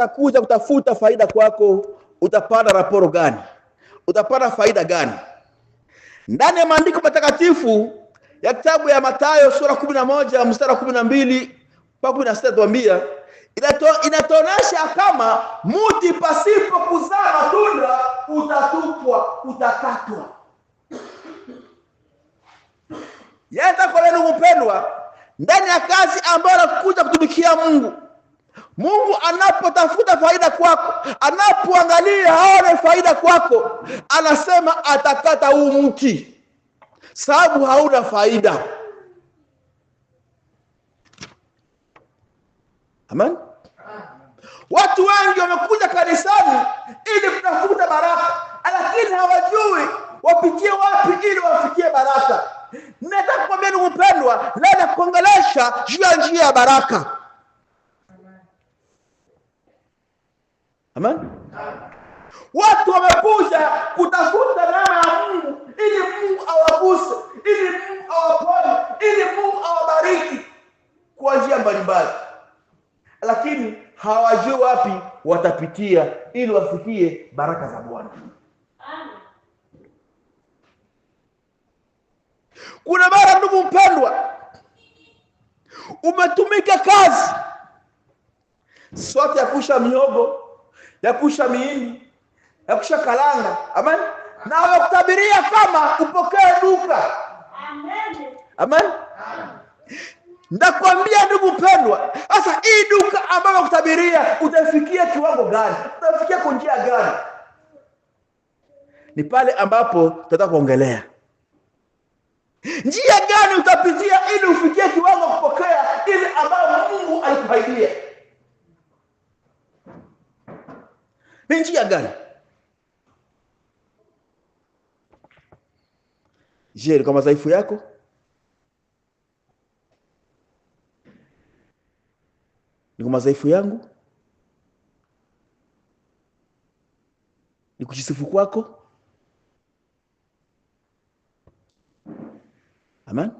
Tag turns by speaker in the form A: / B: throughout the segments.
A: atakuja kutafuta faida kwako, utapata raporo gani? Utapata faida gani? Ndani ya maandiko matakatifu ya kitabu ya Mathayo sura 11 mstari 12 mpaka 16 tuambia inatonesha kama mti pasipo kuzaa matunda utatupwa, utakatwa. Yata kwa leo mpendwa, ndani ya kazi ambayo anakuja kutumikia Mungu, Mungu anapotafuta faida kwako, anapoangalia haone faida kwako, anasema atakata huu mti sababu hauna faida. Amen. Watu wengi wamekuja kanisani ili kutafuta baraka, lakini hawajui wapitie wapi ili wafikie baraka. Nataka kuambia ndugu mpendwa, leo nakuongelesha juu ya njia ya baraka. Amen. Watu wamekuja kutafuta neema ya Mungu ili Mungu awaguse, ili Mungu awaponye, ili Mungu awabariki kwa njia mbalimbali, lakini hawajui wapi watapitia ili wafikie baraka za Bwana. Kuna mara ndugu mpendwa, umetumika kazi sote ya kusha mihogo, ya kusha miini, ya kusha kalanga. Amen. Na wakutabiria kama upokee duka. Amen. Amen. Ndakwambia ndugu mpendwa, sasa hii duka ambayo wakutabiria utafikia kiwango gani? Utafikia kwa njia gani? Ni pale ambapo tutataka kuongelea njia gani utapitia ili ufikie kiwango kupokea ile ambayo Mungu alikuahidia. Ni njia gani? Je, ni kwa madhaifu yako? Ni kwa madhaifu yangu? Ni kujisifu kwako? Amen.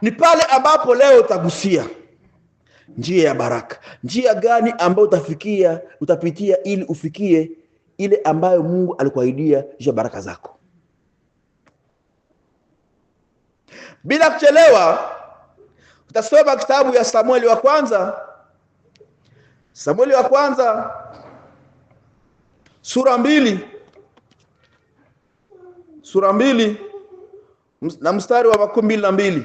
A: Ni pale ambapo leo utagusia njia ya baraka. Njia gani ambayo utapitia ili ufikie ile ambayo Mungu alikuahidia juu ya baraka zako. Bila kuchelewa utasoma kitabu ya Samueli wa kwanza. Samueli wa kwanza sura 2 na mstari wa 12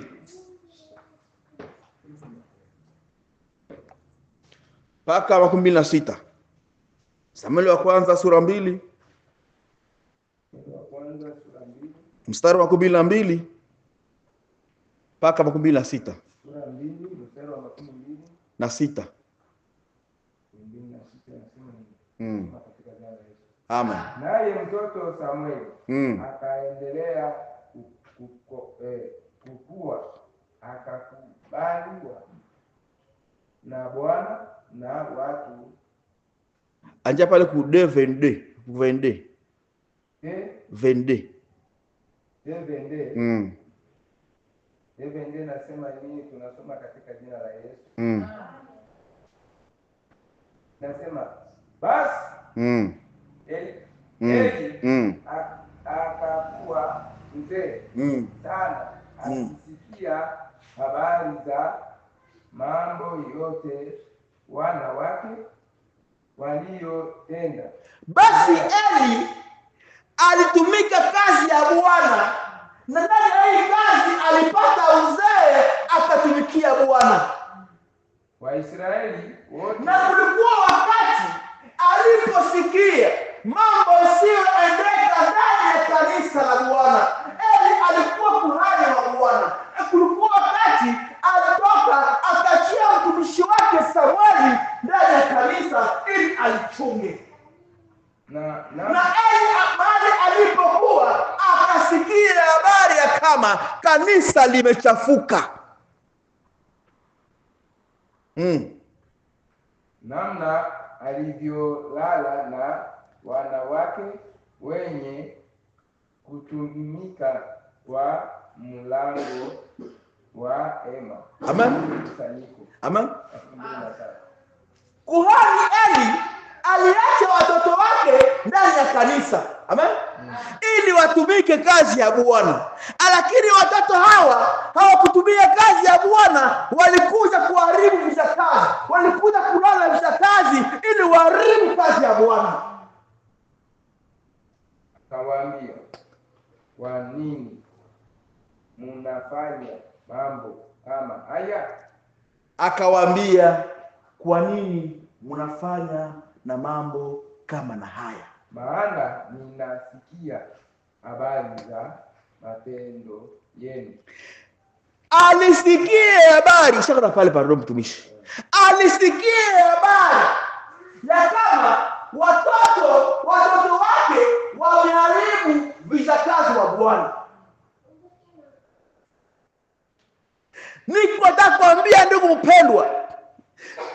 A: mpaka 26. Samueli wa kwanza sura 2 mstari wa 12 mpaka 26.
B: Sura 2 mstari wa 12
A: na 6. Amen.
B: Naye mtoto Samueli akaendelea kukua, akakubaliwa na Bwana na watu.
A: Anja pale ku 22
B: nasema nini? Tunasoma katika jina la Yesu. Nasema basi Eli akakuwa mzee sana, akisikia habari za mambo yote wanawake waliotenda.
A: Basi Eli alitumika kazi ya Bwana, na ndani ya hii kazi alipata uzee, akatumikia Bwana.
B: Waisraeli wote,
A: na kulikuwa wakati aliposikia mambo yasiyoendeka ndani ya kanisa la Bwana. Eli alikuwa kuhani wa Bwana. Kulikuwa wakati alitoka akachia mtumishi wake Samueli ndani ya kanisa ili alichunge. Na Eli mahali alipokuwa akasikia habari ya kama kanisa limechafuka.
B: Namna alivyolala na wanawake wenye kutumika kwa mlango wa hema.
A: Amen. Amen. Kuhani Eli aliacha watoto wake ndani ya kanisa. Amen. Ili watumike kazi ya Bwana. Lakini watoto hawa hawakutumia kazi ya Bwana, walikuja kuharibu vijakazi, walikuja kulala vijakazi ili waharibu kazi ya Bwana.
B: Akawaambia, kwa nini mnafanya mambo kama haya?
A: Akawaambia, kwa nini mnafanya na mambo kama na haya?
B: Maana ninasikia habari za matendo yenu.
A: Alisikia habari, shaka pale pardon mtumishi. Alisikia habari ya kama watoto wake wameharibu vijakazi wa Bwana. Niko natakwambia ndugu mpendwa,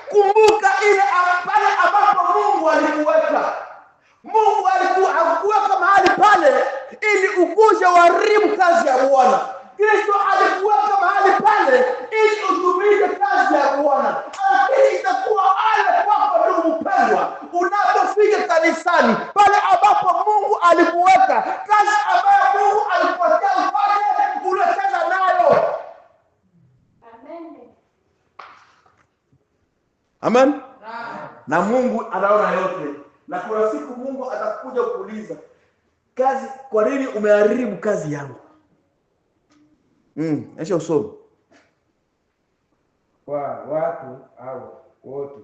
A: kumbuka ile pale ambapo Mungu alikuweka. Mungu hakukuweka mahali pale ili ukuje uharibu kazi ya Bwana. Kristo alikuweka mahali pale ili utumike kazi ya Bwana. Lakini itakuwa ale kwako ndugu mpendwa, unapofika kanisani pale ambapo Mungu alikuweka, kazi ambayo Mungu alikupatia ufanye, unacheza nayo. Amen. Na Mungu anaona yote. Na kuna siku Mungu atakuja kuuliza, kazi, kwa nini umeharibu kazi yangu? Acha usome.
B: Kwa watu hao wote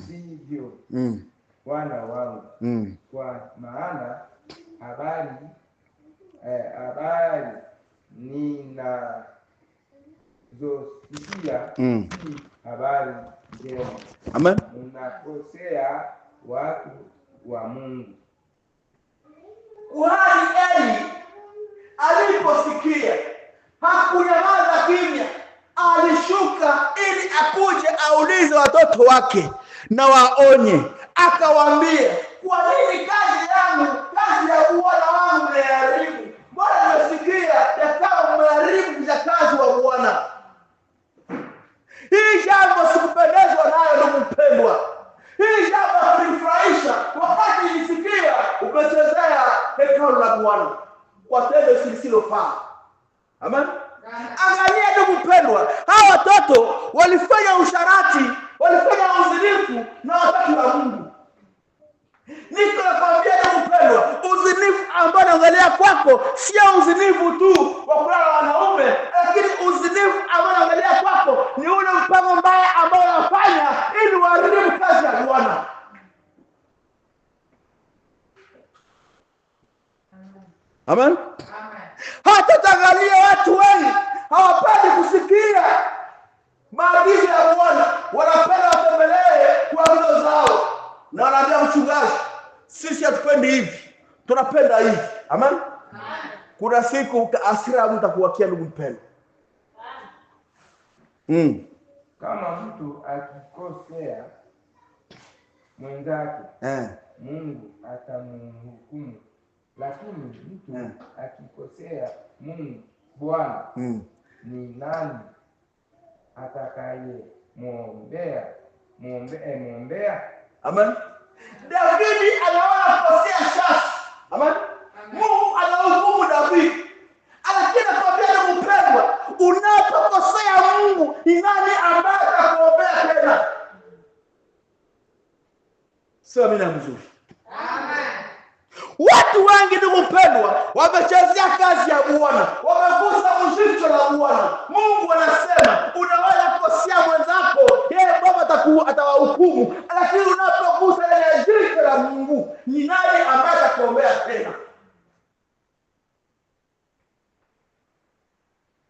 B: sivyo wana wangu, kwa maana habari ninazosikia si habari njema.
A: Amen.
B: Mnakosea watu wa Mungu.
A: Kuhani Eli aliposikia hakunyamaza kimya, alishuka ili akuje aulize watoto wake na waonye. Akawaambia, kwa nini kazi yangu, kazi ya Bwana wangu mmeharibu? Mbona nimesikia ya kama mmeharibu kazi wa Bwana? Hii jambo sikupendezwa nayo ndugu mpendwa. Hii jambo kunifurahisha wakati nilisikia umechezea hekalu la Bwana kwa tendo lisilofaa. Amen. Angalia ndugu mpendwa, hawa watoto walifanya usharati, walifanya uzinifu na watoto wa Mungu. Niko nakwambia ndugu mpendwa, uzinifu ambao unaangalia kwako sio uzinifu tu wa kulala wanaume, lakini uzinifu ambao unaangalia kwako ni ule mpango mbaya ambao unafanya ili uharibu kazi ya Bwana. Amen. Hata tangalia watu wengi hawapendi kusikia maagizo ya Bwana, wanapenda watembelee kwa ndoto zao. Na wanaambia mchungaji, sisi hatupendi hivi, tunapenda hivi. Amen. Kuna siku hasira mtakuwakia ndugu mpendwa.
B: Kama mtu akikosea mwenzake, Mungu atamhukumu. Lakini mtu akikosea Mungu Bwana, ni nani atakaye muombea?
A: Amen. David anaona kosea sasa. Amen. Mungu anahukumu David. Lakini nakwambia ndugu mpendwa, unapokosea Mungu, ni nani ambaye atakuombea tena? Sio mimi na mzuri. Amen. Watu wengi ndugu mpendwa wamechezea kazi ya Bwana, wamegusa mshiko la Bwana. Mungu anasema unaweza kukosea mwenzako, yeye Baba atawahukumu. Lakini unapogusa ile jiko la Mungu, ni nani ambaye atakuombea tena?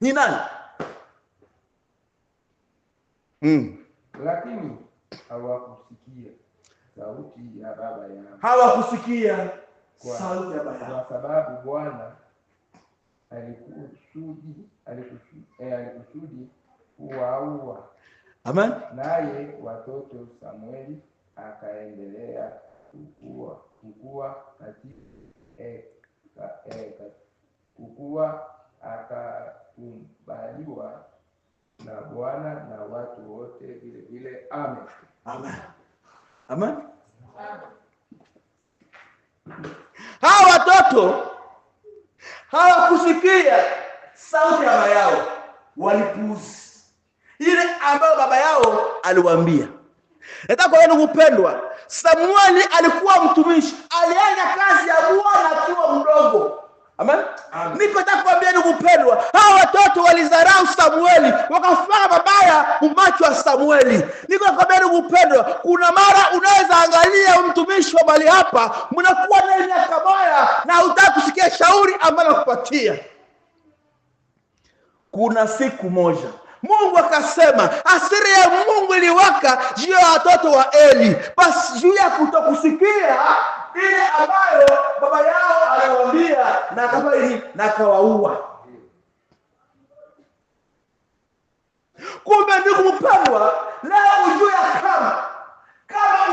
A: Ni nani?
B: Lakini hawakusikia sauti ya baba yao.
A: Hawakusikia sauti ya baba yao.
B: Kwa sababu Bwana alikusudi kuwaua. Amen. Naye watoto Samueli akaendelea kukua akakubaliwa na Bwana na watu wote vile vile. Amen.
A: Amen. Amen. Hawa watoto hawakusikia sauti ya baba yao, walipuuzi ile ambayo baba yao aliwaambia. Nataka kwa ndugu kupendwa, Samueli alikuwa mtumishi, alianza kazi ya Bwana akiwa mdogo. Amen. Niko nataka kuambia ndugu kupendwa, hawa watoto walidharau Samueli, wakafanya mabaya umacho wa Samueli. Niko nakwambia ndugu kupendwa, kuna mara unaweza angalia mtumishi wa mali hapa, mnakuwa na miaka moja na hutaki kusikia shauri ambalo kupatia. Kuna siku moja Mungu akasema, hasira ya Mungu iliwaka juu ya watoto wa Eli, basi juu ya kutokusikia ile ambayo baba yao aliwaambia, na akafanya na akawaua. Kumbe ndugu mpendwa, leo ujue kama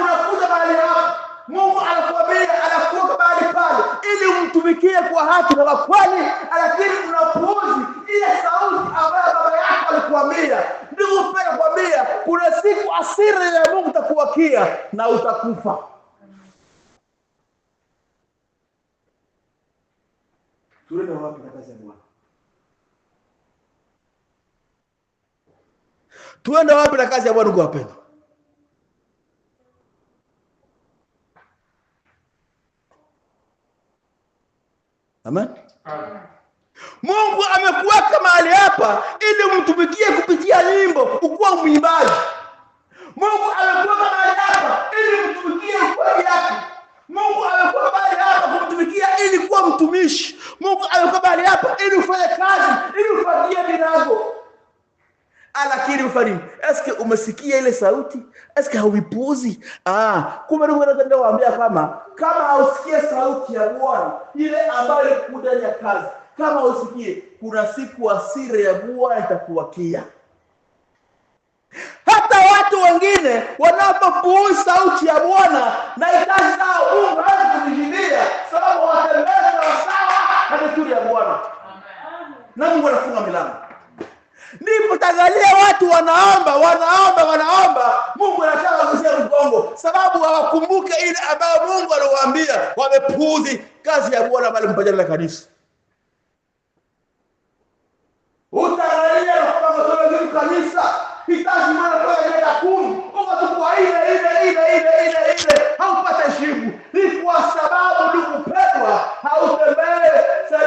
A: unakuja mahali hapa, Mungu anakuambia, anakuweka mahali pale ili umtumikie kwa haki na kwa kweli, lakini unapuuzi ile sauti ambayo baba yako alikuambia. Ndugu mpendwa, kwambia kuna siku hasira ya Mungu itakuwakia na utakufa. Tuende wapi na kazi ya Bwana? Tuende wapi na kazi ya Bwana, ndugu wapendwa? Amen. Mungu amekuweka mahali hapa ili mtumikie kupitia nyimbo, ukuwa mwimbaji. Mungu amekuweka mahali hapa ili mtumikie kweli yake. Mungu amekuweka mahali hapa kumtumikia ili kuwa mtumishi. Mungu amekuweka mahali hapa ili ufanye kazi, ili ufanyie milango. Lakini ufanye, eske umesikia ile sauti? Eske hauipuuzi? Kumbe ndugu nataka kuambia kama hausikie sauti ya Bwana ile ambayo ikuja ya kazi, kama usikie, kuna siku hasira ya Bwana itakuwakia. Hata watu wengine wanapopuuza sauti ya Bwana na itaji zao, Mungu hawezi kujibilia, sababu watembea sawa na desturi ya Bwana. Na Mungu anafunga milango. Ndipo tangalia watu wanaomba, Mungu anataka kusia mgongo, sababu hawakumbuke ile ambayo Mungu aliwaambia. Wamepuuzi kazi ya Bwana bali mpajana la kanisa. Utaangalia kama mtoto wa kanisa hitaji maana kwa ile kumi, ukachukua ile haupata shibu. Ni kwa sababu ndugu pendwa, hautembee sio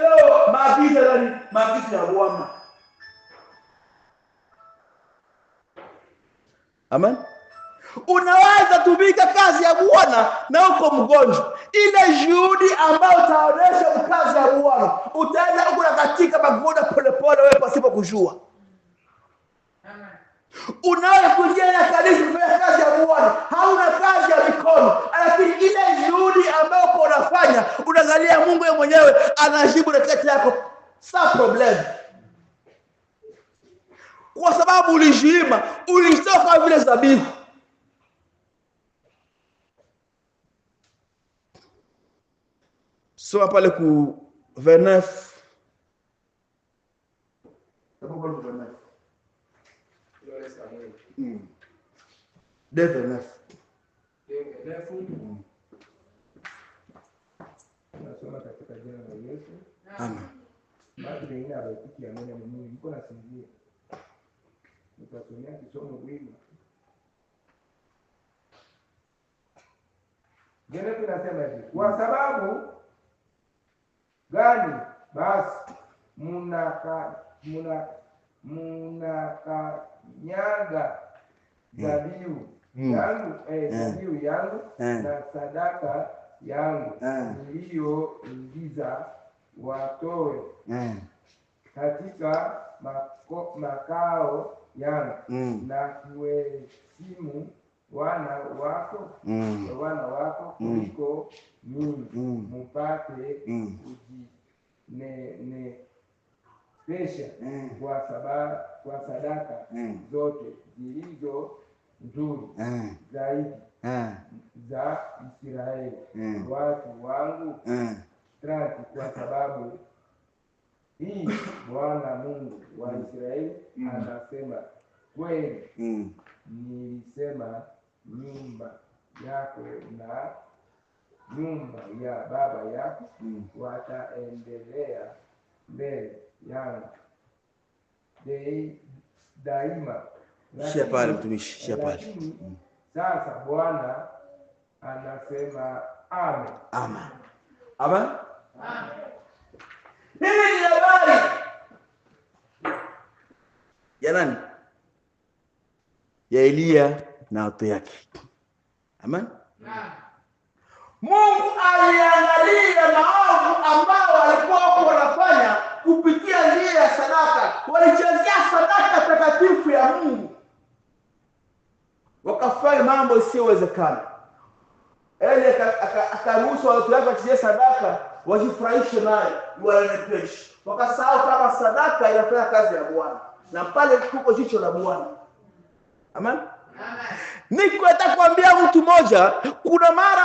A: maagizo ya Bwana. Amen. Unaweza tumika kazi ya Bwana na uko mgonjwa. Ile juhudi ambayo utaonesha kazi ya Bwana, utaenda huko katika magonjwa polepole wewe pasipo kujua. Amen. Unaweza kujenga kanisa kufanya kazi ya Bwana, hauna kazi ya mikono, lakini ile juhudi ambayo uko unafanya, unaangalia Mungu yeye mwenyewe anajibu na kati yako. Sa problem. Kwa sababu ulijiima, ulitoka vile zabibu. Soma pale ku 29. Sababu kwa 29.
B: Yule Samuel.
A: De 29.
B: Nasoma katika jina la Yesu.
A: Amen.
B: Basi ina rafiki ya mwana Mungu niko nasinzia. Nitasomea kisomo wima. Jana tunasema hivi, kwa sababu gani basi mnakanyaga dhabihu yangu na sadaka yangu niliyoingiza watoe katika makao yangu na kuheshimu wana wako kuliko mimi, mpate kujinenepesha kwa sadaka zote zilizo nzuri zaidi za Israeli, watu wangu. Kwa sababu hii Bwana Mungu wa Israeli anasema, kweli nilisema nyumba yako na nyumba ya baba yako wataendelea mbele yangu daima.
A: Shia pale mtumishi, shia pale.
B: Lakini sasa Bwana anasema amen.
A: Amen. Amen. Amen. Hii ni habari ya nani? Ya Elia na watu yake. Amen. Amen. Mungu aliangalia maovu ambao walikuwa wanafanya kupitia njia ya sadaka. Walichezea sadaka takatifu ya Mungu, wakafanya mambo isiyowezekana. Eli akaruhusu watu wake wachezee sadaka, wajifurahishe nayo, waenepeshe. Wakasahau kama sadaka inafanya kazi ya Bwana, na pale kuko jicho la Bwana. Amen. Niko atakwambia mtu mmoja, kuna mara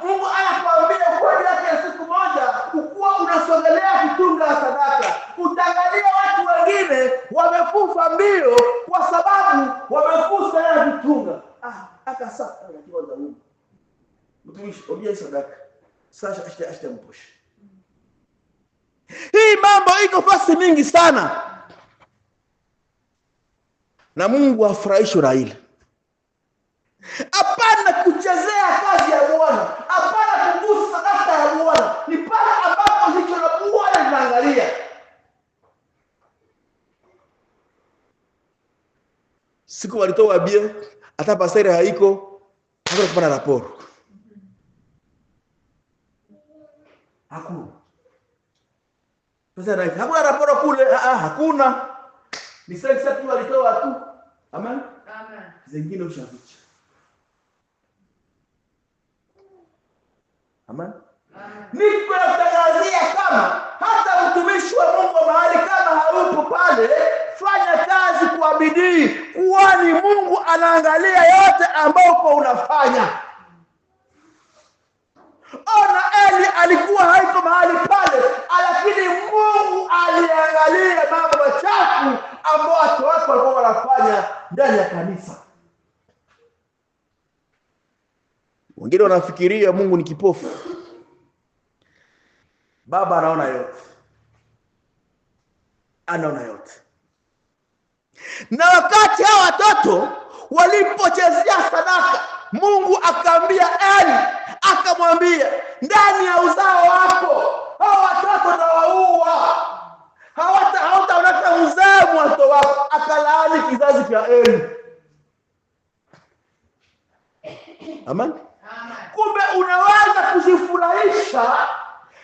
A: Mungu anakuambia kweli yake siku moja, ukua unasogelea kitunga sadaka, utaangalia watu wengine wamekufa mbio kwa sababu wamekufa ya vitunga. Akasaka anajua za Mungu. Mtumishi obia sadaka. Sasa ashtamposha. Hii mambo iko fasi mingi sana. Na Mungu afurahishwe na ile. Hapana kuchezea kazi ya Bwana, hapana kugusa sadaka ya Bwana. Ni pale ambapo jicho la Bwana linaangalia. Siku walitoa bia, hata pastori haiko, hakuna kupana raporo. Hakuna. Sasa hakuna raporo kule, hakuna. Ni sasa tu walitoa tu. Amen. Amen. Zingine ushaficha. Amen. Niko natangazia kama hata mtumishi wa Mungu mahali kama haupo pale, fanya kazi kwa bidii, kwani Mungu anaangalia yote ambayo unafanya. Ona Eli alikuwa haiko mahali pale, lakini Mungu aliangalia mambo machafu ambayo watu wake walikuwa wanafanya ndani ya kanisa. Wengine wanafikiria Mungu ni kipofu. Baba anaona yote. Anaona yote. Na wakati hao watoto walipochezea sadaka, Mungu akamwambia Eli, akamwambia, ndani ya uzao wako hao watoto tawaua. Hautaonaka uzao watoto wako. Akalaani kizazi cha Eli. Amen. Kumbe unaweza kujifurahisha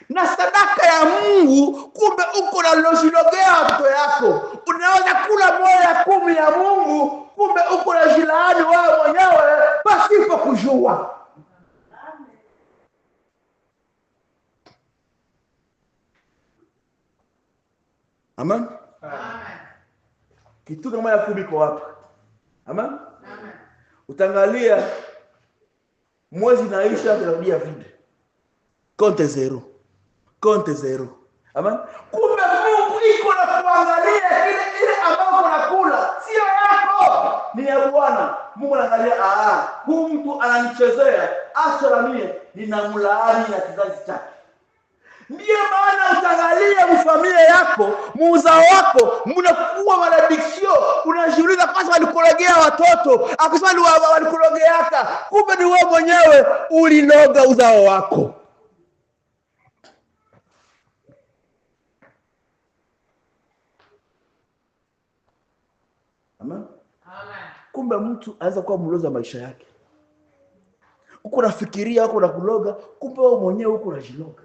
A: na sadaka ya Mungu, kumbe uko na lojilogea watoto yako. Unaweza kula moja 10 ya Mungu, kumbe uko na jilaani wewe mwenyewe pasipo kujua. Amen. Amen. Kitu kama ya 10 iko hapa. Amen. Amen. Utaangalia mwezi naisha tunarudia vile. Konte zero. Amen. Kumbe Mungu iko na kuangalia ile ambayo unakula, sio yako, ni ya Bwana. Mungu anaangalia, huyu mtu ananichezea, acha na mimi ninamlaani na kizazi chake. Ndiyo maana utaangalia mfamilia yako, muuzao wako, mnakuwa maradikio, unajiuliza kwanza walikurogea watoto, akasema walikurogeaka, kumbe ni wewe mwenyewe uliloga uzao wako. Amen. Kumbe mtu anaweza kuwa mloza maisha yake. Uko unafikiria uko unakuloga, kumbe wewe mwenyewe uko unajiloga.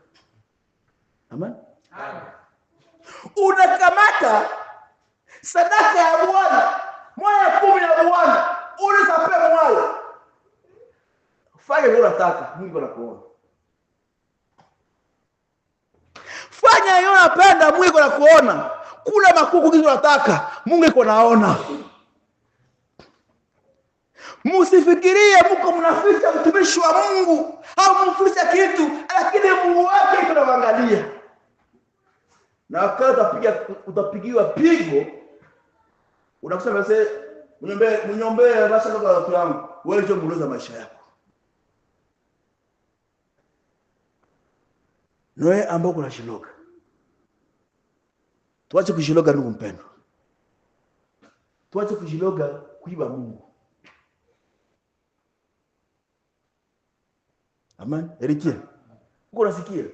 A: Amen. Amen. Unakamata sadaka ya Bwana, moja 10 ya Bwana, unasape moyo. Fanya vile unataka, Mungu anakuona. Fanya yeye unapenda, Mungu anakuona. Kula makuku kitu unataka, Mungu yuko naona. Msifikirie mko mnaficha mtumishi wa Mungu au mficha kitu, lakini Mungu wake yuko anaangalia. Na wakati utapigiwa pigo, unakusema sasa mnyombe basi kwa watu wangu, wewe ndio mloza maisha yako. Wewe ambao kunashiloga, tuache kushiloga ndugu mpendwa. Tuache kushiloga kuiba Mungu. Amen. Erikia. Uko nasikia?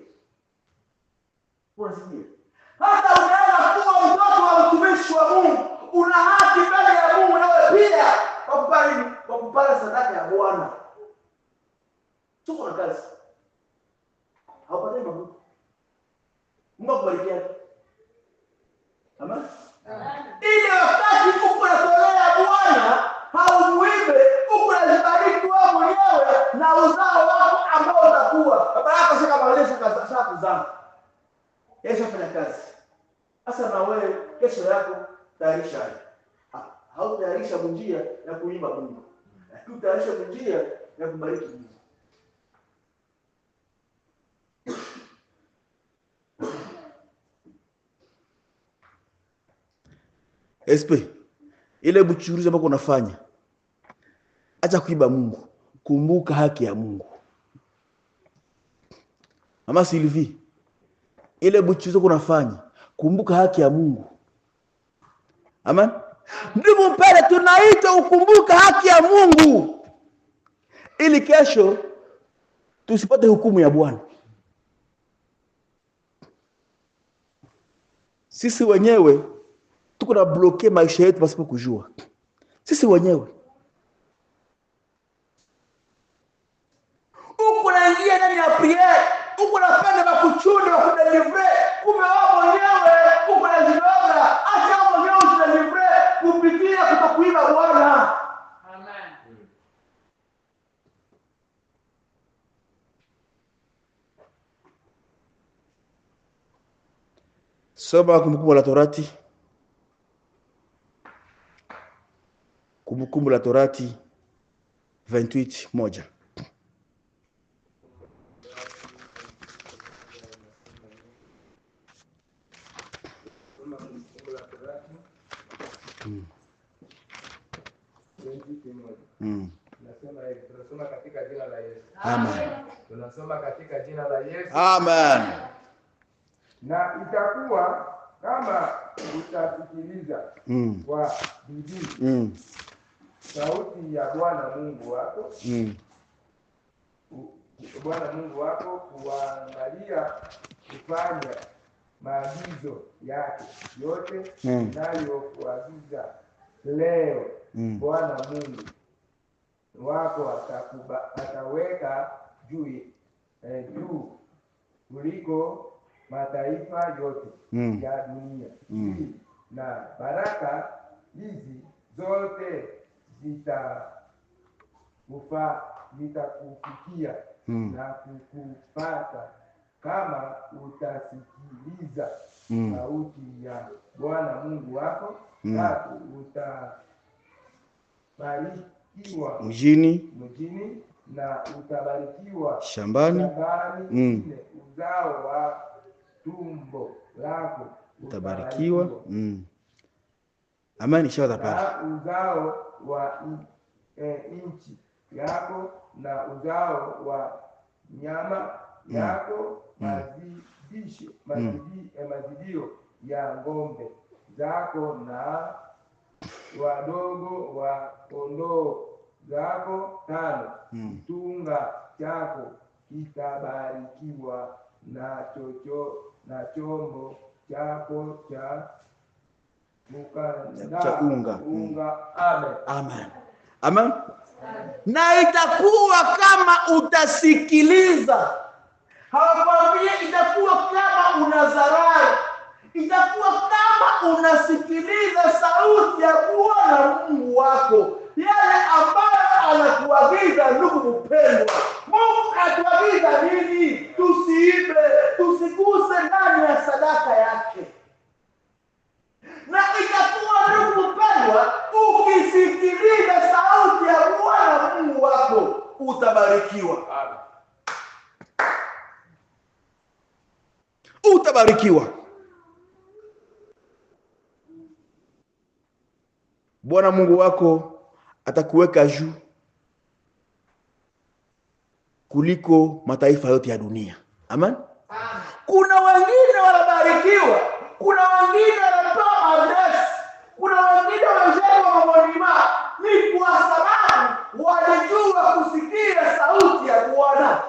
A: Unasikia? Hata unaweza kuwa mtoto wa mtumishi wa Mungu, una haki mbele ya Mungu nawe pia kwa kupata sadaka ya Bwana. Tuko na kazi. Haupatani mabudu. Mungu akubariki. Amen. Ile wakati uko unatolea Bwana, hauibe, uko unajibariki wewe mwenyewe na uzao wako ambao utakuwa. Baba yako sasa kamalisha kazi zangu. Yesu afanya kazi. Sasa na wewe kesho yako tayarisha. Hautayarisha njia ya kuimba Mungu. Lakini utayarisha njia ya kubariki Mungu. SP ile buchuruzi ambako unafanya, acha kuiba Mungu, kumbuka haki ya Mungu. Mama Sylvie, ile buchuruzi unafanya, kumbuka haki ya Mungu. Amen. Ndugu mpendwa, tunaitwa ukumbuka haki ya Mungu ili kesho tusipate hukumu ya Bwana. Sisi wenyewe tuko na bloke maisha yetu pasipo kujua. Sisi wenyewe. Uko naingia ndani ya priere, uko napenda makuchuni wa kudelivre, kumbe wao mwenyewe uko na ziloga, acha wao mwenyewe udelivre kupitia kutokuiba Bwana. Amen. Soma Kumbukumbu la Torati. Kumbukumbu la Torati 28:1.
B: Tunasoma katika jina la Yesu.
A: Amen.
B: Tunasoma katika jina la Yesu.
A: Amen.
B: Na itakuwa kama utasikiliza kwa bidii sauti ya Bwana Mungu wako, Bwana Mungu wako, kuangalia kufanya maagizo yake yote ninayokuagiza leo, Bwana Mungu wako ataweka juu kuliko mataifa yote ya dunia. Na baraka hizi zote zitakufikia na kukupata kama utasikiliza sauti ya Bwana Mungu wako. Tatu, utabarikiwa mjini na utabarikiwa shambani. Nne, uzao wa tumbo lako utabarikiwa.
A: Amani shawa pale.
B: Uzao wa nchi yako na uzao wa nyama yako, mazidio ya ng'ombe zako na wadogo wa kondoo zako. Tano, kitunga chako kitabarikiwa na chombo chako cha unga. Amen.
A: Amen. Amen. Na itakuwa kama utasikiliza. Hawakwambia itakuwa kama unazarau. Itakuwa kama unasikiliza sauti ya Bwana Mungu wako, yale ambayo anakuagiza. Ndugu mpendwa, Mungu atuagiza nini? Tusiibe, tusiguse ndani ya sadaka yake. Na itakuwa ndugu mpendwa, ukisikiliza sauti ya Bwana Mungu wako, utabarikiwa. Utabarikiwa. Bwana Mungu wako atakuweka juu kuliko mataifa yote ya dunia. Amen. Kuna wengine wanabarikiwa, kuna wengine wanapewa adresi, kuna wengine wanajenga mamonima, ni kwa sababu walijua kusikia sauti ya Bwana.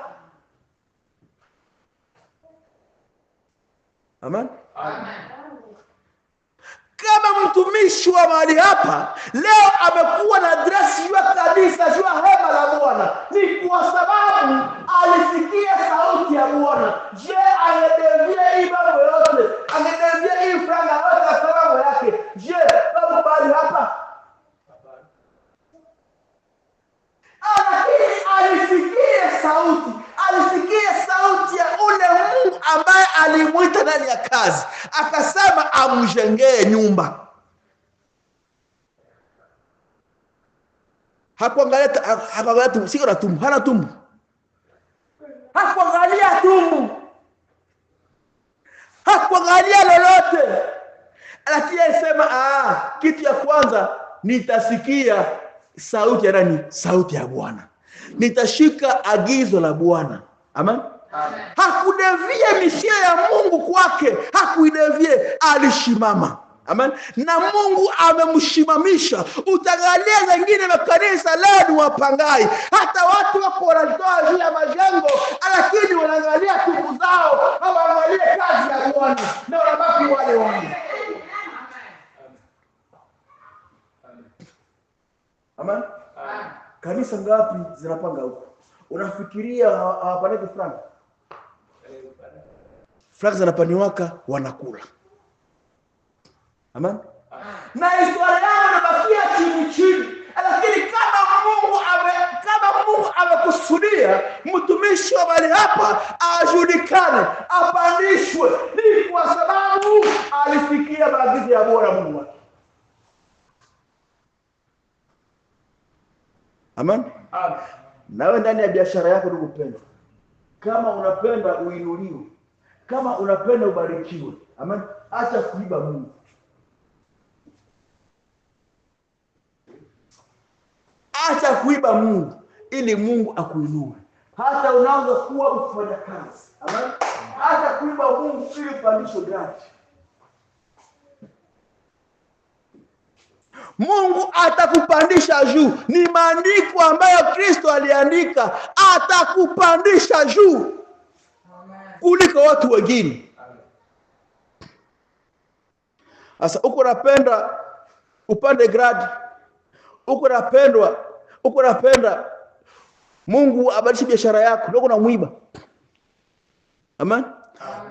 A: Amen. Kama mtumishi wa mahali hapa leo amekuwa na adresi ya kanisa, ya hema la Bwana, ni kwa sababu alisikia sauti ya Bwana. Je, angedevia hii mambo yote, angedevia hii franga yote ya sababu yake? Je, babu mahali hapa? Lakini alisikia sauti, alisikia sauti ya ule Mungu ambaye alimuita ndani ya kazi, akasema amjengee nyumba. Hakuangalia tumbo, siko na tumbo, hana tumbo. Hakuangalia tumbo, hakuangalia lolote, lakini alisema kitu ya kwanza, nitasikia sauti ya nani? Sauti ya Bwana. Nitashika agizo la Bwana. Amen. Amen. Hakudevie misia ya Mungu kwake, hakuidevie, alishimama. Amen. Na Mungu amemshimamisha. Utaangalia wengine wa kanisa leo ni wapangai. Hata watu wako wanatoa juu ya majengo, lakini wanaangalia tumbo zao, hawaangalie kazi ya Bwana, na wanabaki wale wale. Amen. Kanisa ngapi zinapanga huko? Unafikiria hawapeleki frank? Frank zinapaniwaka, wanakula. Amen. Na historia yao inabakia chini chini. Lakini kama Mungu amekusudia mtumishi wa mahali hapa ajulikane, apandishwe, ni kwa sababu alisikia maagizo ya Bwana Mungu wake. Amen. Nawe ndani ya biashara yako, ndugu mpendwa, kama unapenda uinuliwe, kama unapenda ubarikiwe, amen, acha kuiba Mungu. Acha kuiba Mungu ili Mungu akuinue. Hata unaanza kuwa mfanya kazi, amen, acha kuiba Mungu ili upandishwe gati. Mungu atakupandisha juu. Ni maandiko ambayo Kristo aliandika, atakupandisha juu kuliko watu wengine. Sasa uko napenda upande grade, uko napenda Mungu abadilishe biashara yako, ndio unamuiba. Amen.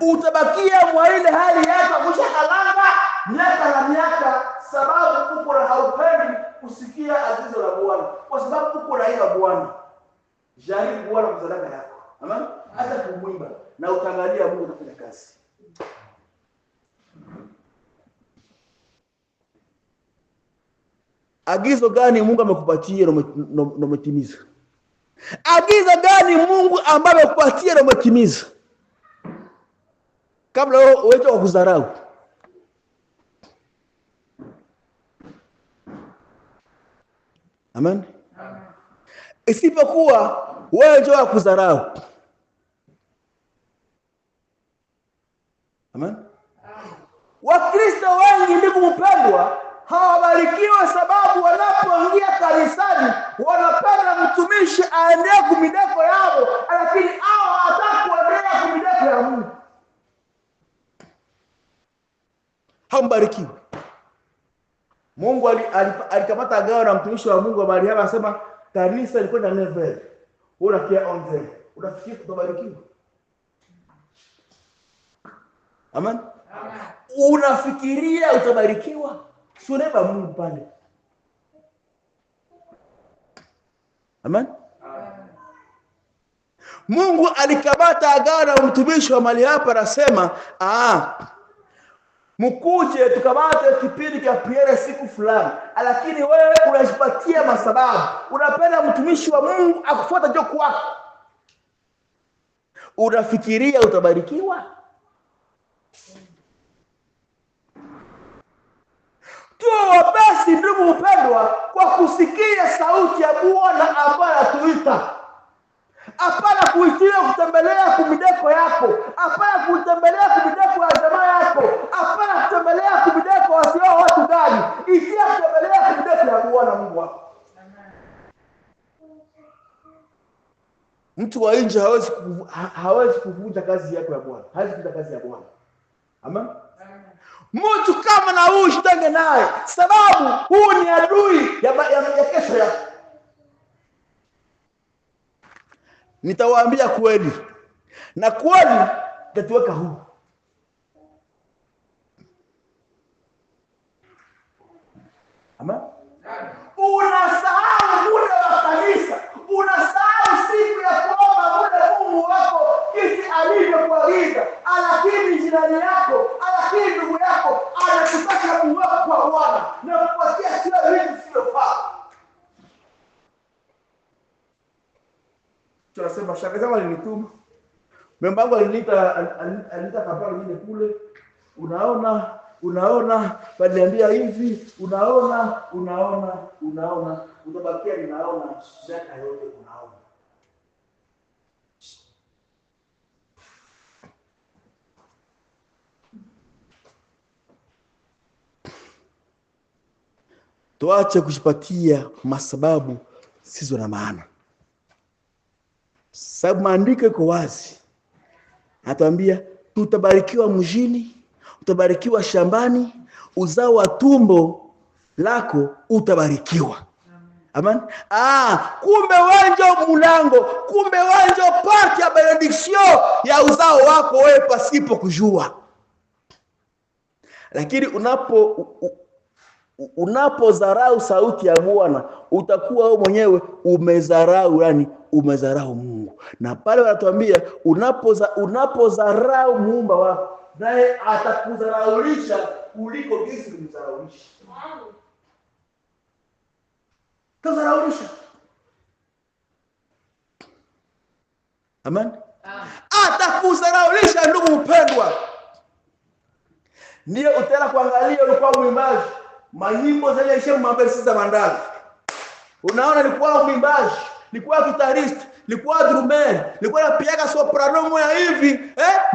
A: Utabakia mwa ile hali yako kushakalanga miaka na miaka, sababu uko na haupendi kusikia agizo la Bwana, kwa sababu uko na ila Bwana. Jaribu Bwana kuzalaka yako. Amen. Hata kumuiba na utangalia Mungu anafanya kazi. Agizo gani Mungu amekupatia na umetimiza? Agizo gani Mungu ambaye amekupatia na umetimiza? Kabla wewe kudharau. Amen. Isipokuwa wewe ndio kudharau. Amen. Wakristo wengi ndugu mpendwa hawabarikiwa sababu wanapoingia kanisani wanapenda mtumishi aendelee kumideko yao, lakini hao hawataka kuendelea kumideko ya Mungu. Hambarikiwi. Mungu alikamata agano na mtumishi wa Mungu mahali hapa, akasema kanisa lilikuwa na level. Unakia onze. Unafikiri kutabarikiwa? Amen. Amen. Unafikiria utabarikiwa? Suneba Mungu pale. Amen. Amen. Mungu alikamata agano na mtumishi wa mahali hapa, anasema mkuje tukamate kipindi cha Pierre siku fulani, lakini wewe unajipatia masababu. Unapenda mtumishi wa Mungu akufuata njoo kwako. Unafikiria utabarikiwa? Tuwe basi ndugu mpendwa kwa kusikia sauti ya Bwana ambaye atuita. hapana kuitia kutembelea kumideko yako, hapana kutembelea kumideko ya jamaa yako, hapana kutembelea kumideko wasio watu gani, itia kutembelea kumideko ya Bwana Mungu wako. Mtu wa nje hawezi kuvunja kazi yako ya Bwana, hawezi kuvunja kazi ya Bwana. Amen. Mtu kama na huyu shitenge naye, sababu huu ni adui ya kesho yako. Nitawaambia kweli, na kweli itatuweka huru. Amen. Unasahau muda wa kanisa, unasahau siku ya kuomba muda Mungu wako jinsi alivyokuagiza, lakini jirani yako, lakini ndugu yako anakutaka kuweka kwa Bwana na kupatia sio vitu siyofaa. Tunasema shangazi wangu alinituma, memba wangu aliniita kapala nyingine kule, unaona paliambia hivi, unaona utabakia ninaona miaka yote unaona. Tuache kujipatia masababu sizo na maana. Sababu maandiko iko wazi. Anatuambia tutabarikiwa mjini, utabarikiwa shambani, uzao wa tumbo lako utabarikiwa. Amen. Kumbe wanja mlango, kumbe wanja parti ya benediction ya uzao wako wewe pasipo kujua. Lakini unapozarau sauti ya Bwana, utakuwa wewe mwenyewe umezarau, yani umezarau Mungu. Na pale wanatuambia unapozarau muumba wako, naye atakudharaulisha kuliko jinsi ulimdharaulisha. Tazaraulisha. Amen. Atakudharaulisha ndugu mpendwa. Ndio utaenda kuangalia ulikuwa mwimbaji, manyimbo zile ishe mabesi za mandali. Unaona nilikuwa mwimbaji, nilikuwa guitarist, nilikuwa drummer, nilikuwa napiga soprano moja hivi,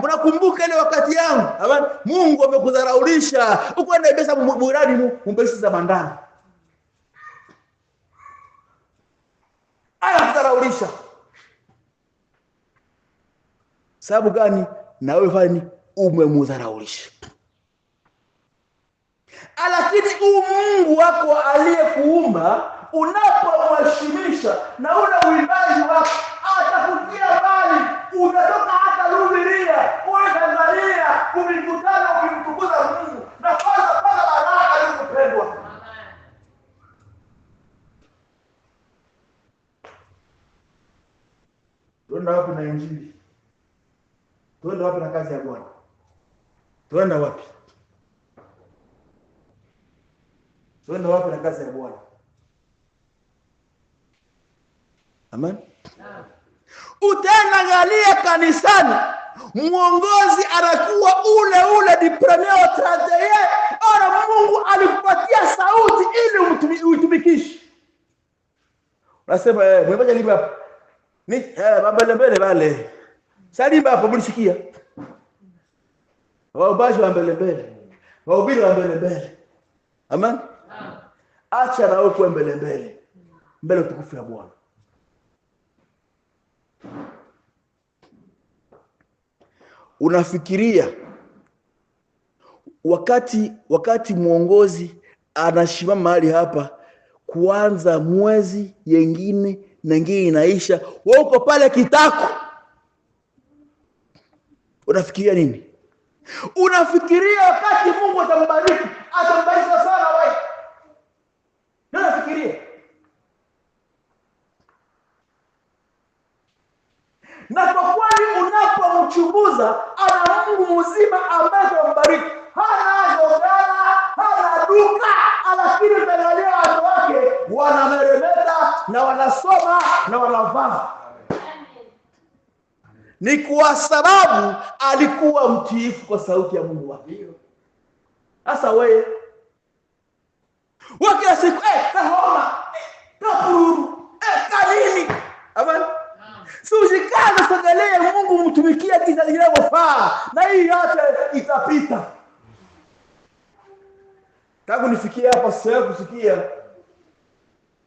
A: mnakumbuka ile wakati yangu? Amen. Mungu amekudharaulisha. Uko naibesa muradi mbesi za mandali. Anakudharaulisha. Sababu gani? Na wewe fani umemudharaulisha. Lakini Mungu wako aliyekuumba unapomheshimisha na ule uimbaji wako atakutia mbali, utatoka hata Lubiria, unaangalia kumikutano ukimtukuza Mungu na kwanza baraka aliyopendwa. Amen. Tuenda wapi na injili? Tuenda wapi na kazi ya Bwana? Tuenda wapi? Tuenda wapi na kazi ya Bwana? Amen. Utaangalia kanisani, muongozi anakuwa ule di premier trataye. Ora Mungu alikupatia sauti ili uitumikishe. Unasema mwebaje limba hapa? Ni mbele wale. Salimba hapo mlisikia. Waobaji wa mbele. Wahubiri wa mbele. Amen. Acha na wewe kuwa mbele utukufu ya Bwana. Unafikiria wakati muongozi anashimama mahali hapa kuanza mwezi yengine na ngine inaisha, wewe uko pale kitako, unafikiria nini? Unafikiria wakati Mungu atambariki sana wewe. Unafikiria? Na kwa kweli unapomchunguza ana Mungu mzima ambaye ambariki. Hana godana, hana duka, lakini utaangalia watu wake wanameremeta na wanasoma na wanavaa. Ni kwa sababu alikuwa mtiifu kwa sauti ya Mungu wake. Sasa wewe kila siku kahoma, kapuru, kanini. Amen. Si usikaze, sogelee Mungu, mtumikie kizazi kinachofaa, na hii yote itapita. Tangu nifikie hapa sijawahi kusikia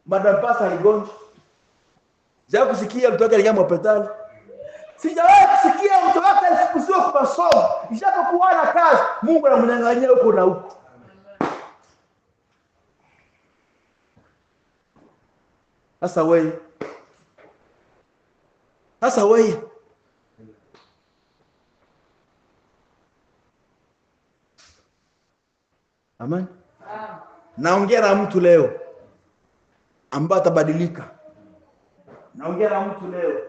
A: Madam Pasa aligonjwa. Sijawahi kusikia mtu wake alinyama hospitali. Sijawahi kusikia mtu wake alifukuzwa kwa masomo. Ishapokuwa na kazi, Mungu anamnyang'anyia huko na huko. Sasa wewe. Amen. Naongea na mtu leo ambaye atabadilika. Naongea na mtu leo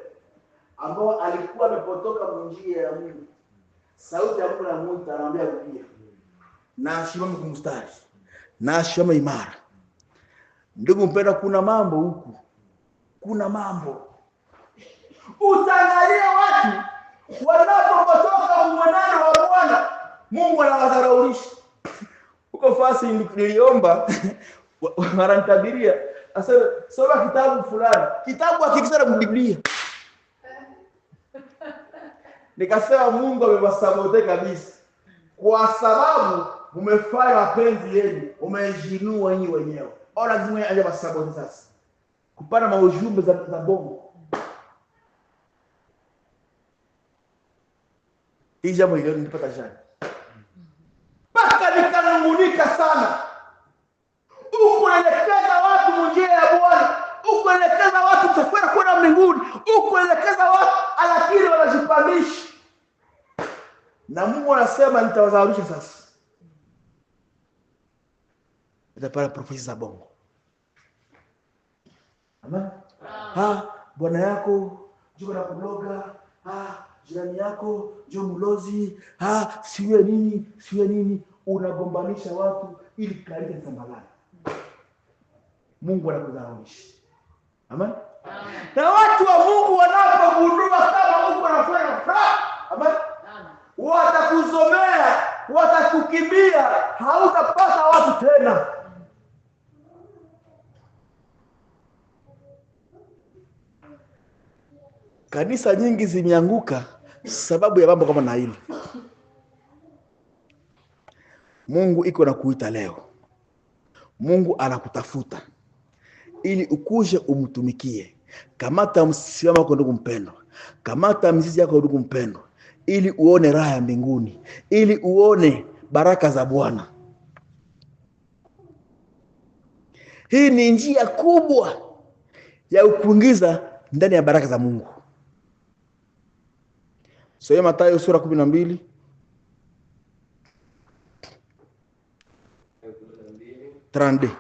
A: ambao alikuwa amepotoka njia ya Mungu. Sauti ya Mungu na Mungu anaambia rudia. Na asimame kumstari. Na asimame imara. Ndugu mpendwa, kuna mambo huku. Kuna mambo. Utaangalia watu wanapopotoka mwanano wa Bwana, Mungu anawadharaulisha. Uko fasi niliomba wananitabiria, asema soma kitabu fulani. Kitabu hakikisha na Biblia. Nikasema Mungu amewasabote kabisa. Kwa sababu umefanya mapenzi yenu, umejinua nyinyi wenyewe. Ona lazima aje wasabote sasa. Kupana maujumbe za bongo. Hii jambo ile nilipata jana. Paka nikanungunika sana. Ukuelekeza watu njia ya Bwana. Ukuelekeza watu kutakwenda kwenda mbinguni. Ukuelekeza watu alakini wanajipandisha. Na Mungu anasema nitawadharaulisha sasa. Nitapata profesi za bongo. Amen. Bwana yako jiko na kubloga. Jirani yako jo mlozi. Siwe nini. Unagombanisha watu ili kalike msambalani. Mungu anakudharaulisha. Amen. Na watu wa Mungu wanapogundua kama Mungu anafanya amen, watakuzomea, watakukimbia, hautapata watu tena. Kanisa nyingi zimeanguka sababu ya mambo kama na hili. Mungu iko na kuita leo. Mungu anakutafuta ili ukuje umtumikie. Kamata msimamo wako ndugu mpendwa. Kamata mzizi yako ndugu mpendwa, ili uone raha ya mbinguni, ili uone baraka za Bwana. Hii ni njia kubwa ya kuingiza ndani ya baraka za Mungu. Soma Mathayo sura 12. Trande.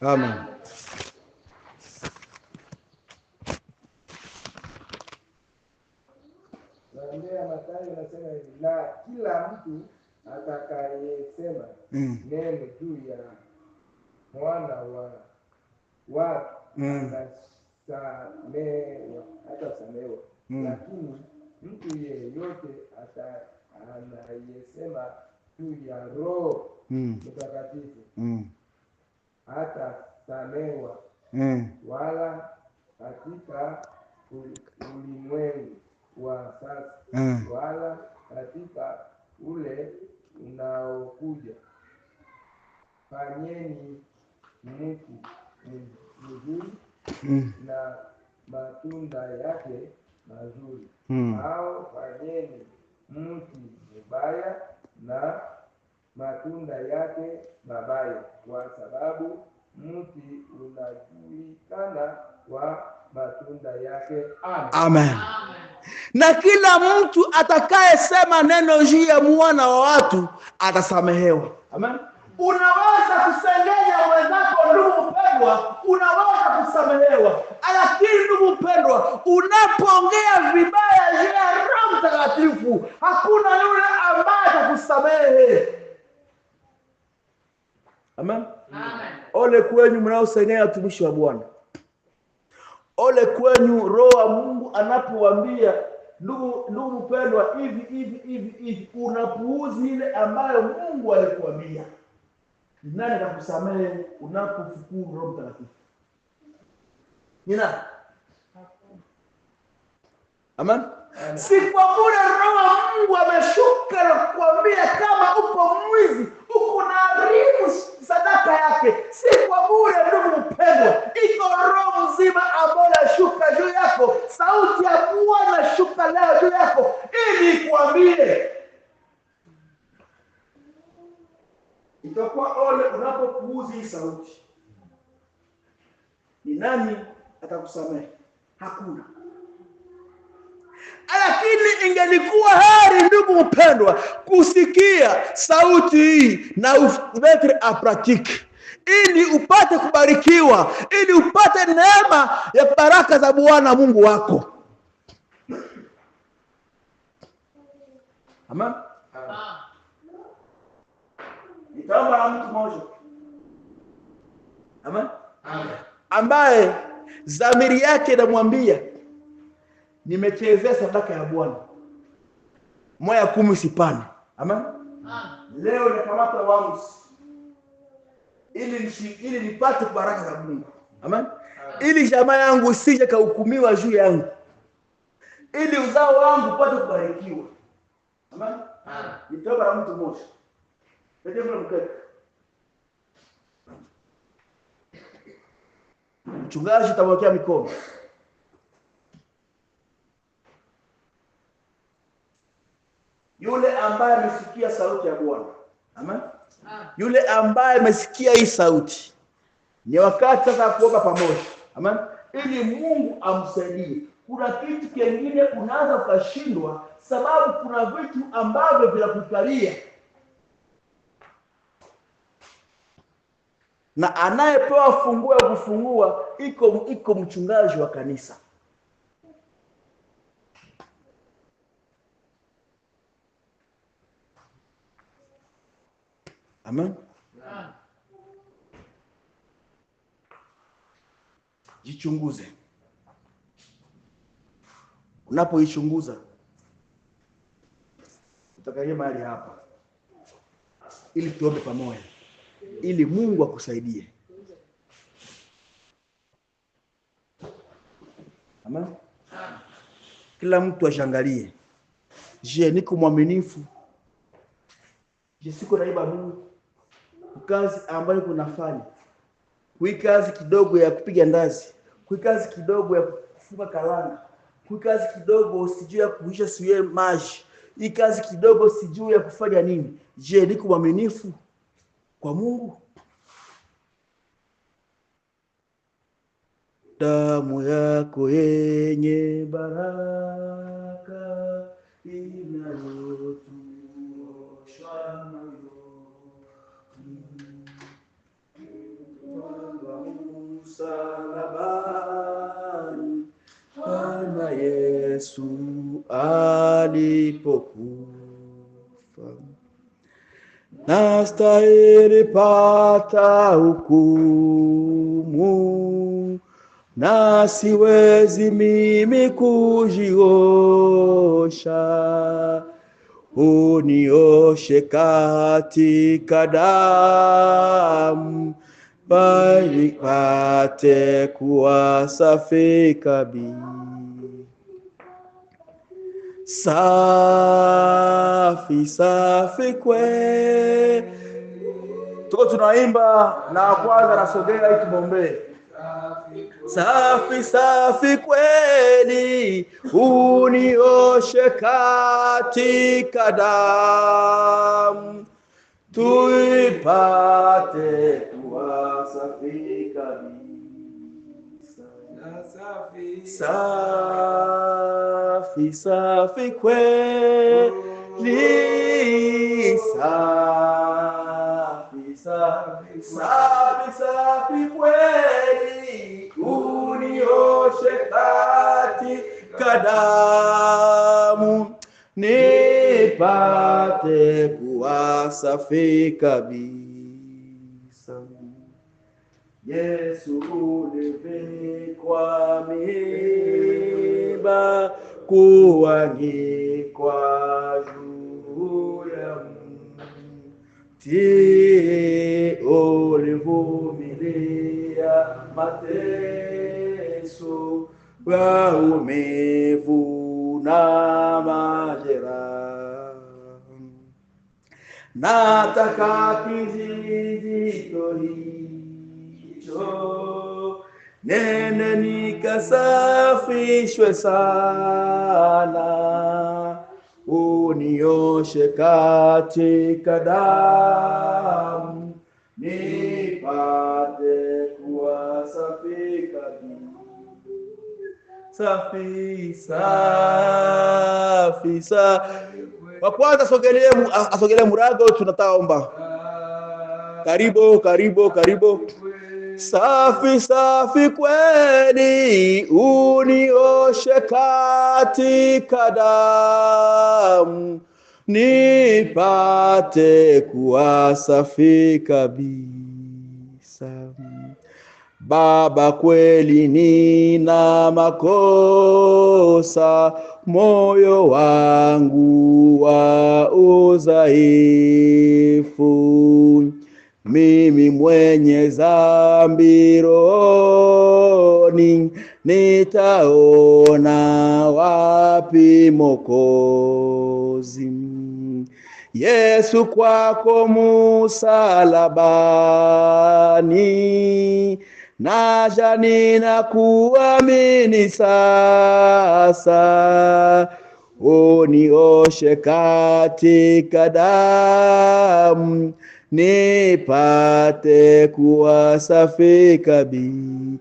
A: Amen.
B: Naambia Mathayo anasema hivi, na kila mtu atakayesema neno juu ya mwana wa watu atasamehewa. Lakini mtu yeyote anayesema juu ya Roho Mtakatifu hatasamehewa wala katika ulimwengu wa sasa wala katika ule unaokuja. Fanyeni mti mzuri na matunda yake mazuri, au fanyeni mti mbaya na matunda yake mabaya, kwa sababu mti unajulikana kwa matunda yake.
A: Amen. Na kila mtu atakayesema neno juu ya mwana wa watu atasamehewa. Amen. Unaweza kusengenya wenzako ndugu mpendwa, unaweza kusamehewa. Lakini ndugu mpendwa, unapoongea vibaya juu ya Roho Mtakatifu, hakuna yule ambaye atakusamehe. Amen. Amen. Ole kwenu mnaosengenya watumishi wa Bwana. Ole kwenyu Roho wa Mungu anapowaambia ndugu mpendwa, hivi unapuuzi ile ambayo Mungu alikuambia. Nani atakusamehe unapofukuru Roho Mtakatifu? Ni nani? Amen. Si kwa bure Roho wa Mungu ameshuka na kukuambia kama uko mwizi, uko na haribu sadaka yake. Si kwa bure ndugu mpendwa. Iko Roho mzima ambaye anashuka juu yako. Sauti ya Bwana shuka leo juu yako ili kuambie. Itakuwa ole unapopuuzi hii sauti. Ni nani atakusamehe? Hakuna. Lakini ingelikuwa heri ndugu mpendwa kusikia sauti hii na umetre a pratique, ili upate kubarikiwa, ili upate neema ya baraka za Bwana Mungu wako. Amen. Nitaomba na mtu mmoja. Amen. Ambaye dhamiri yake inamwambia nimechezea sadaka ya Bwana, moya 10 sipani. Amen. Leo nakamata wangu ili nipate baraka za Mungu. Amen. Ili jamaa yangu isije kahukumiwa juu yangu, ili uzao wangu upate kubarikiwa. Amen. Nitoka na mtu mmoja. Ndio mkeka. Mchungaji tamwekea mikono. Yule ambaye amesikia sauti ya Bwana. Amen. Yule ambaye amesikia hii sauti. Ni wakati sasa kuomba pamoja. Amen. Ili Mungu amsaidie. Kuna kitu kingine unaanza ukashindwa sababu kuna vitu ambavyo vinakukalia. Na anayepewa funguo ya kufungua iko mchungaji wa kanisa. Amen. Jichunguze. Unapoichunguza utakaye mahali hapa ili tuombe pamoja, ili Mungu akusaidie. Amen. Kila mtu ashangalie. Je, niko mwaminifu? Je, siko naiba Mungu? Kazi ambayo kunafanya, kui kazi kidogo ya kupiga ndazi, kui kazi kidogo ya kufunga kalanga, kui kazi kidogo usijue ya kuisha siwe maji, hii kazi kidogo sijue ya kufanya nini. Je, niko mwaminifu kwa Mungu? Damu yako yenye baraka inayotuosha msalabani, Bwana Yesu alipokufa, nastahili pata hukumu, na siwezi mimi kujiosha. Unioshe katika damu, bali pate kuwa safi kabisa. Safi safi kwe. Tuko tunaimba na kwanza nasogea itumombe. Safi safi kweli, unioshe katika damu, tuipate kuwa safi kabisa. Safi safi kweli, safi safi kweli, unioshe katika damu, nipate kuwa safi kabisa. Yesu ulivikwa miiba, kuangikwa juu ya mti, ulivumilia mateso, maumivu na majeraha. Nataka kijito hicho nene nikasafishwe sana, unioshe katika damu, nipate kuwa safi kabisa. Safi, safi, safi. Wa kwanza asogelee murago, tunataomba. Karibu. Safi, safi kweli, unioshe katika damu, nipate kuwa safi kabisa. Baba, kweli nina makosa, moyo wangu wa udhaifu, mimi mwenye dhambi rohoni, nitaona wapi Mwokozi? Yesu, kwako msalabani, naja ninakuamini sasa, unioshe katika damu, nipate kuwa safi kabisa.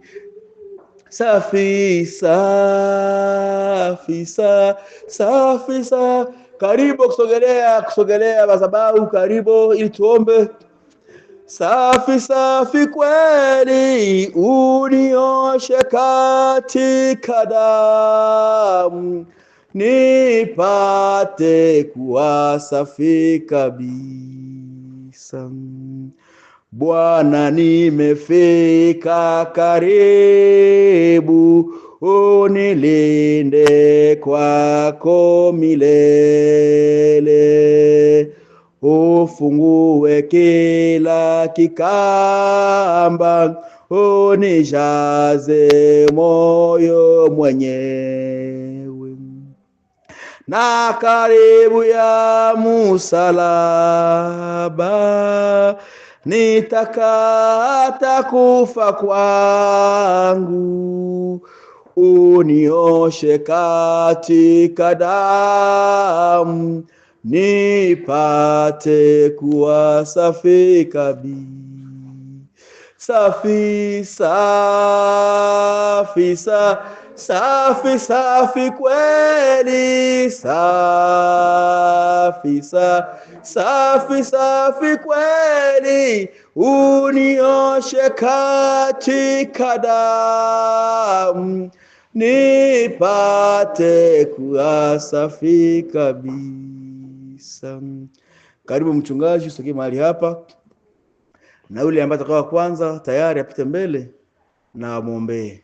A: Safi, safi, safi, safi. Karibu kusogelea madhabahu, karibu ili tuombe. Safi, safi kweli, unioshe katika damu, nipate kuwa safi kabisa. Bwana, nimefika karibu, unilinde kwako milele, ufungue kila kikamba, unijaze moyo mwenyewe, na karibu ya msalaba nitakata kufa kwangu, unioshe katika damu, nipate kuwa safi kabisa. Safi, safi, safi, safi kweli, safi, safi, safi kweli, unioshe katika damu, nipate kuwa safi kabisa. Karibu mchungaji, usogee mahali hapa, na yule ambaye atakawa kwanza tayari apite mbele na muombe.